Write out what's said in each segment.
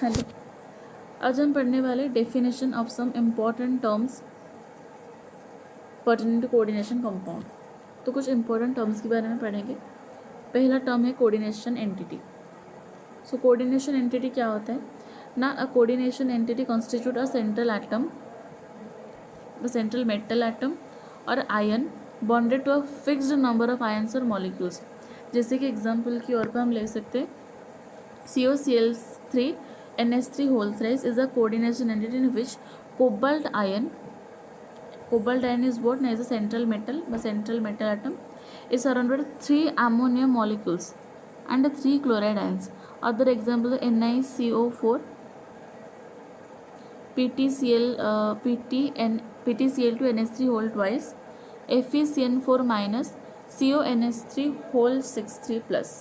Hello, आज हम पढ़ने वाले definition of some important terms pertaining to coordination compound. तो कुछ इंपॉर्टेंट टर्म्स के बारे में पढ़ेंगे। पहला टर्म है coordination entity. So coordination entity क्या होता है ना? A coordination entity constitute a central atom, the central metal atom और ion bonded to a fixed number of ions और मॉलिक्यूल्स। जैसे कि एग्जाम्पल की ओर पर हम ले सकते हैं COCl3 NH3 whole thrice is a coordination entity in which cobalt ion is what? Is a central metal atom is surrounded by 3 ammonium molecules and 3 chloride ions. Other example NiCO4 PTCl2 NH3 whole twice FeCN4 minus CONH3 whole 63 plus.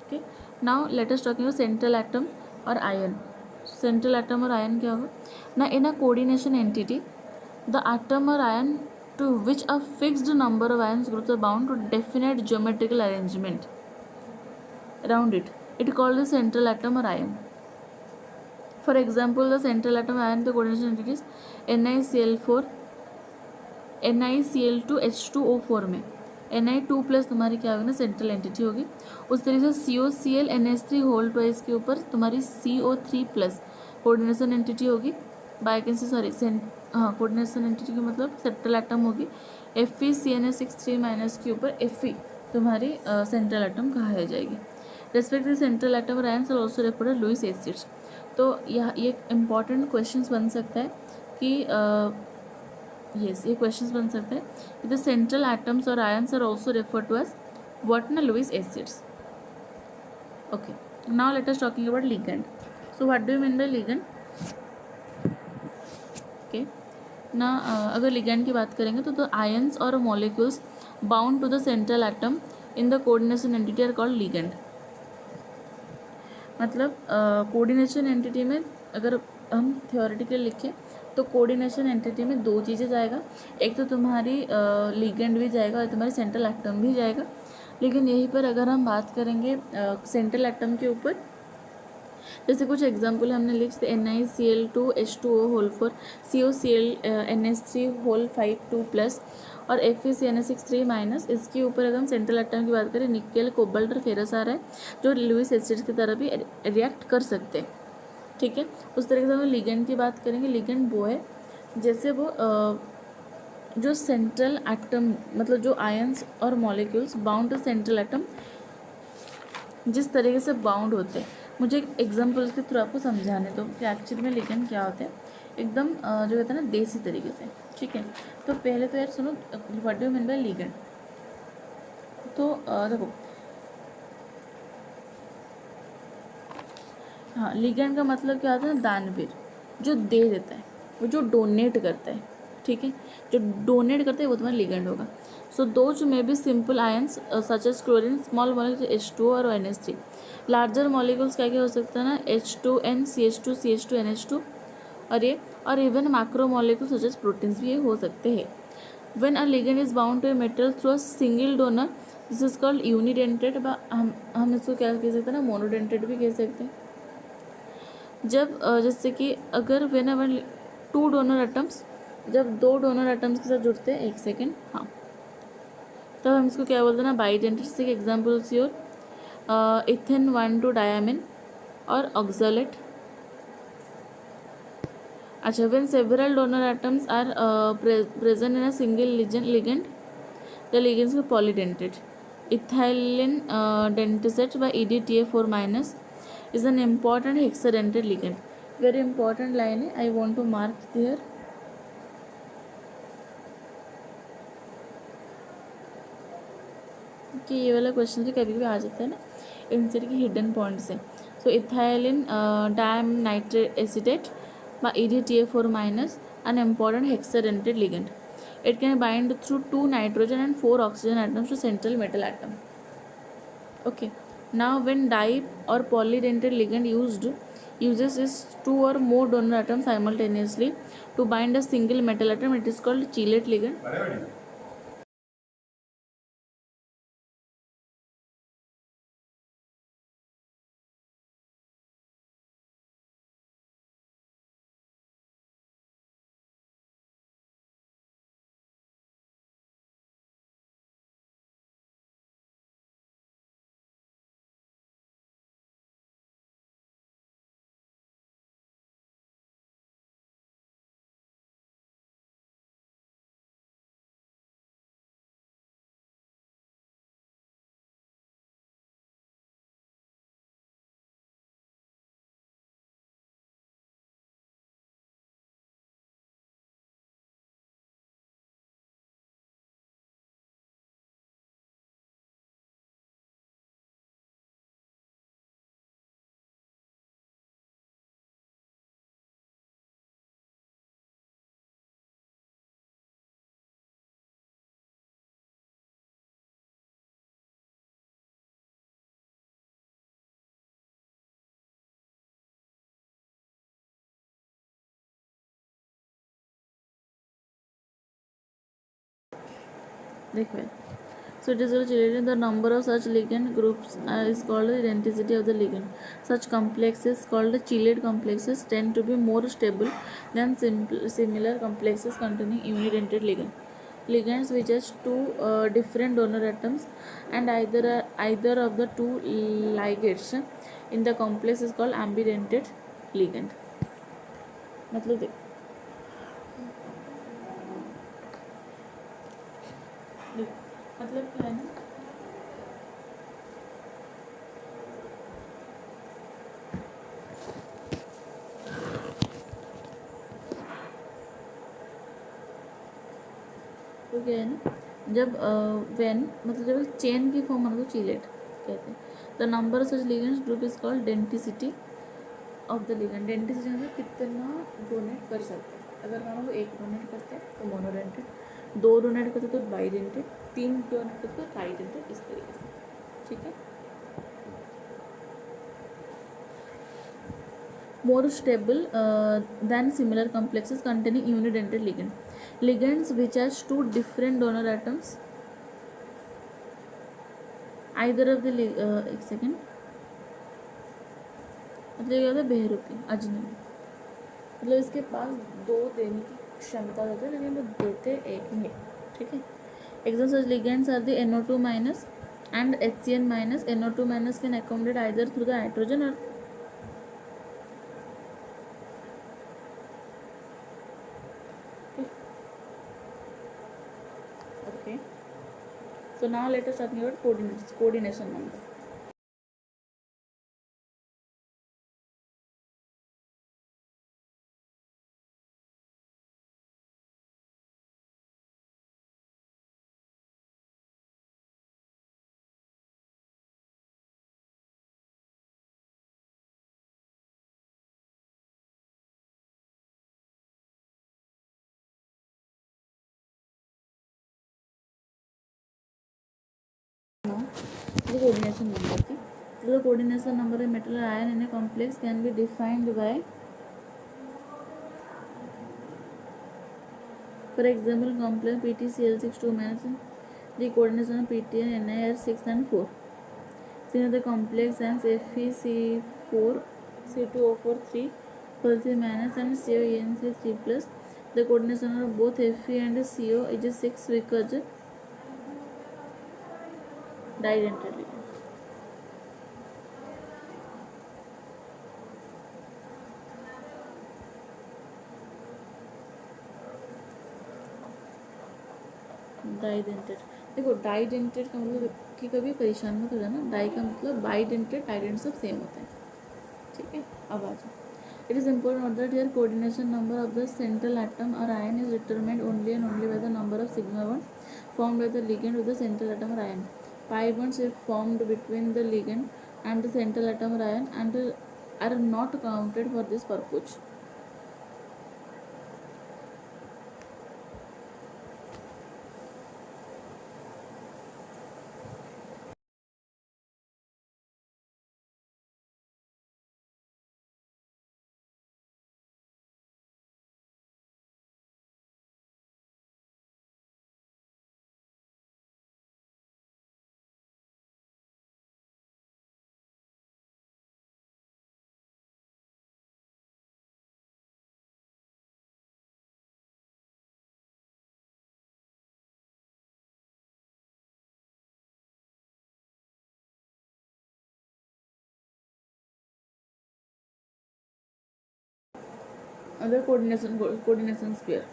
Okay, now let us talking about central atom और आयन। Central atom और ion क्या होगा ना? In a coordination entity the atom और ion to which a fixed number of ions groups are bound to definite geometrical arrangement around it. It called the central atom or ion. For example, the central atom ion the coordination entities NiCl4 NiCl2H2O4 में Ni2 plus तुम्हारी क्या होगी ना? Central entity होगी। उस तरीके से COCl NH3 whole twice के ऊपर तुम्हारी CO3 प्लस कोऑर्डिनेशन एंटिटी होगी। बायकेंसी सॉरी कोऑर्डिनेशन एंटिटी का मतलब सेंट्रल एटम होगी। FeCN6 माइनस के ऊपर Fe तुम्हारी सेंट्रल एटम कहा जाएगी। रेस्पेक्टिव सेंट्रल एटम और ions are also referred as Lewis acids. तो यह ये इंपॉर्टेंट क्वेश्चन बन सकता है कि यस ये क्वेश्चंस बन सकते हैं। द सेंट्रल एटम्स और ions are also refer to as what ना? Lewis acids. Okay, now let us talking about ligand. So what do you mean by ligand? Okay ना, अगर लिगेंड की बात करेंगे तो आयन्स और molecules bound to the central atom in the coordination entity are called ligand. मतलब coordination entity में अगर हम थियोरेटिकली लिखें तो कोऑर्डिनेशन एंटिटी में दो चीज़ें जाएगा। एक तो तुम्हारी लिगेंड भी जाएगा और तुम्हारी सेंट्रल एटम भी जाएगा। लेकिन यहीं पर अगर हम बात करेंगे सेंट्रल एटम के ऊपर, जैसे कुछ एग्जांपल हमने लिखे NiCl2H2O whole 4 COCl NH3 whole 5 2 plus और FeCN6 माइनस। इसके ऊपर अगर हम सेंट्रल एटम की बात करें निकेल कोबाल्ट और फेरस आ रहा है जो लुईस एसिड्स की तरह भी रिएक्ट कर सकते हैं। ठीक है, उस तरीके से हम लिगेंड की बात करेंगे। लिगेंड वो है जैसे वो जो सेंट्रल एटम मतलब जो आयन्स और molecules bound to central atom जिस तरीके से बाउंड होते हैं। मुझे एक एग्जाम्पल के थ्रू आपको समझाने दो कि एक्चुअली में लिगेंड क्या होता है एकदम जो कहते हैं ना देसी तरीके से। ठीक है, तो पहले तो यार सुनो what do you mean by ligand. तो देखो, हाँ लिगेंड का मतलब क्या होता है? दानवीर, जो दे देता है, वो जो डोनेट करता है। ठीक है, जो डोनेट करता है वो तुम्हारा लिगेंड होगा। So those may be simple ions such as chlorine, small molecule H2 और NH3। लार्जर मॉलिक्यूल्स क्या क्या हो सकता है ना? H2N CH2 CH2 NH2 और even macro molecule such as proteins भी ये हो सकते हैं। When a ligand is bound to a metal through a single donor this is called unidentate. हम इसको क्या कह सकते हैं ना? मोनोडेंटेड भी कह सकते हैं। जब जैसे कि अगर when ever two donor atoms, जब दो डोनर एटम्स के साथ जुड़ते हैं, एक सेकेंड, हाँ, तब हम इसको क्या बोलते हैं ना? बाइडेंटेड। जैसे कि एग्जाम्पल्स योर इथेन 1,2 डायामिन और ऑक्सलेट। अच्छा, when several donor atoms are present in a single ligand the ligands are polydentate. Ethylene डेंटेसेट by EDTA4 minus is an important hexadentate ligand. Very important line है, I want to mark there. कि ये वाला question भी कभी भी आ जाता है ना इनसेट की हिडन पॉइंट से। So ethylene diamine nitrate acetate by EDTA4 minus an important hexadentate ligand. It can bind through 2 nitrogen and 4 oxygen atoms to central metal atom. Okay, now when di or polydentate ligand uses is 2 or more donor atoms simultaneously to bind a single metal atom, it is called chelate ligand. देखो so it is related the number of such ligand groups is called the identity of the ligand. Such complexes called the chelate complexes tend to be more stable than similar complexes containing unidentate ligand. Ligands which has two different donor atoms and either of the two ligates in the complex is called ambidentate ligand. मतलब देख मतलब क्या है ना तो क्या है ना जब वेन मतलब जब चेन की फॉर्म बना तो चीलेट कहते हैं. The number of such ligands group is called denticity of the ligand. Denticity मतलब कितना डोनेट कर सकते हैं. अगर मान लो एक डोनेट करते हैं तो मोनोडेंटेड, दो डोनेट करते तो बाईडेंटेड, तीन डोनेट करते तो ट्राइडेंटेड, इस तरीके से. ठीक है. More stable than similar complexes containing unidentate ligand. Ligands which has two different donor atoms either of the एक सेकेंड मतलब ये होता है बेहरूपी अजनबी. मतलब इसके पास दो देने की क्षमता होती है लेकिन वो देते एक ही है. ठीक है. Examples such ligands are the NO2 minus and HCN minus. NO2 minus can accommodate either through the nitrogen or okay. So now let us talk about coordination number. The coordination number. The coordination number of metal ion in a complex can be defined by, for example, complex PTCl6 2 minus the coordination of PTN NiR 6 and 4. Since the complex ends FeC4 C2O4 3 for 3 minus and COEN3 3 plus, the coordination of both Fe and CO is 6 because didentate. डाइडेंटेड. देखो डाइडेंटेड का मतलब कि कभी परेशान मत हो जाना. Die का मतलब बाईडेंटेड डाइडेंट सब सेम होते हैं. ठीक है. अब आ जाओ. It is important note that here coordination number of the central atom और ion is determined only and only by the number of sigma bond formed by the ligand with the central atom or ion. Pi bonds if formed between the ligand and the central atom or ion and are not counted for this purpose. Other coordination sphere.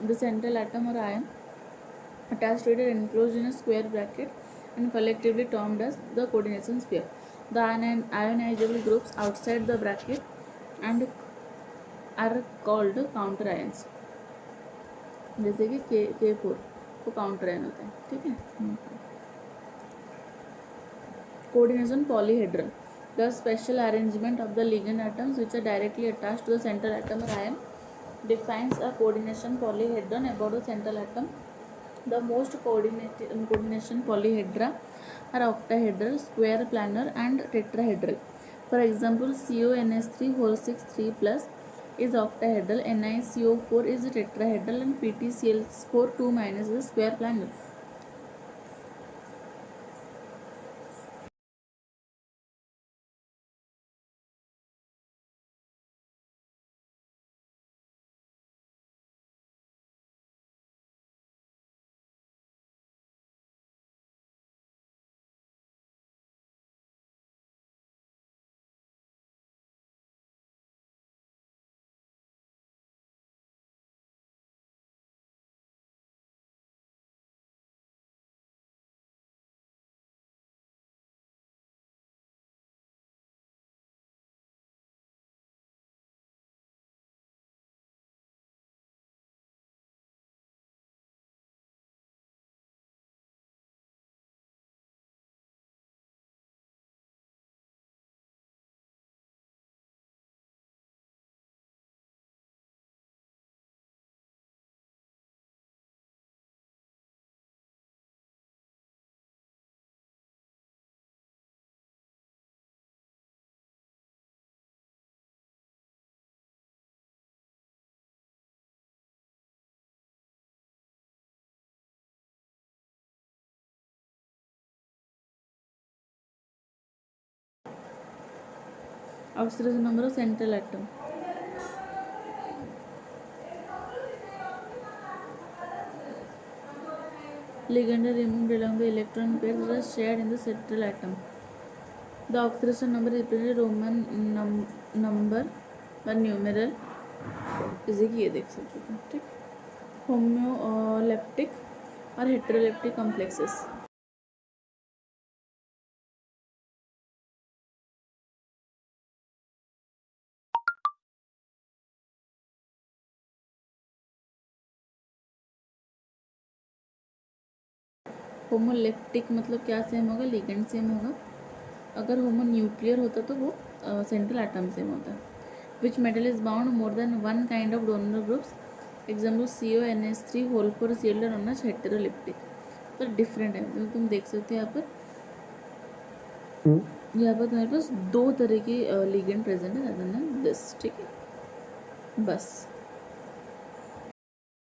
The central atom or ion attached to it are enclosed in a square bracket and collectively termed as the coordination sphere. The ionizable groups outside the bracket and are called counter ions. जैसे कि K4 वो counter ion होता है. ठीक है. Coordination polyhedral. The special arrangement of the ligand atoms which are directly attached to the central atom or ion defines a coordination polyhedron about the central atom The most coordination polyhedra are octahedral, square planar, and tetrahedral. For example, CONS3 whole 6 3 plus is octahedral, NiCO4 is tetrahedral, and PTCl4 2 minus is square planar. Oxidation number of central atom. Ligand are removed along the electron pairs that are shared in the central atom. The oxidation number is represented Roman number व numeral, जैसे कि ये देख सकते हो, ठीक. होम्योलेप्टिक और heteroleptic complexes. Homoleptic मतलब क्या सेम होगा, लिगेंड सेम होगा. अगर होमो न्यूक्लियर होता तो वो सेंट्रल एटम सेम होता. Which metal is bound more than one kind of donor groups. Example CONS3 whole 4 Cl known as heteroleptic. तो डिफरेंट है, तो तुम देख सकते हो यहाँ पर तुम्हारे पास दो तरह की लिगेंड प्रेजेंट है, दिस. ठीक है, बस.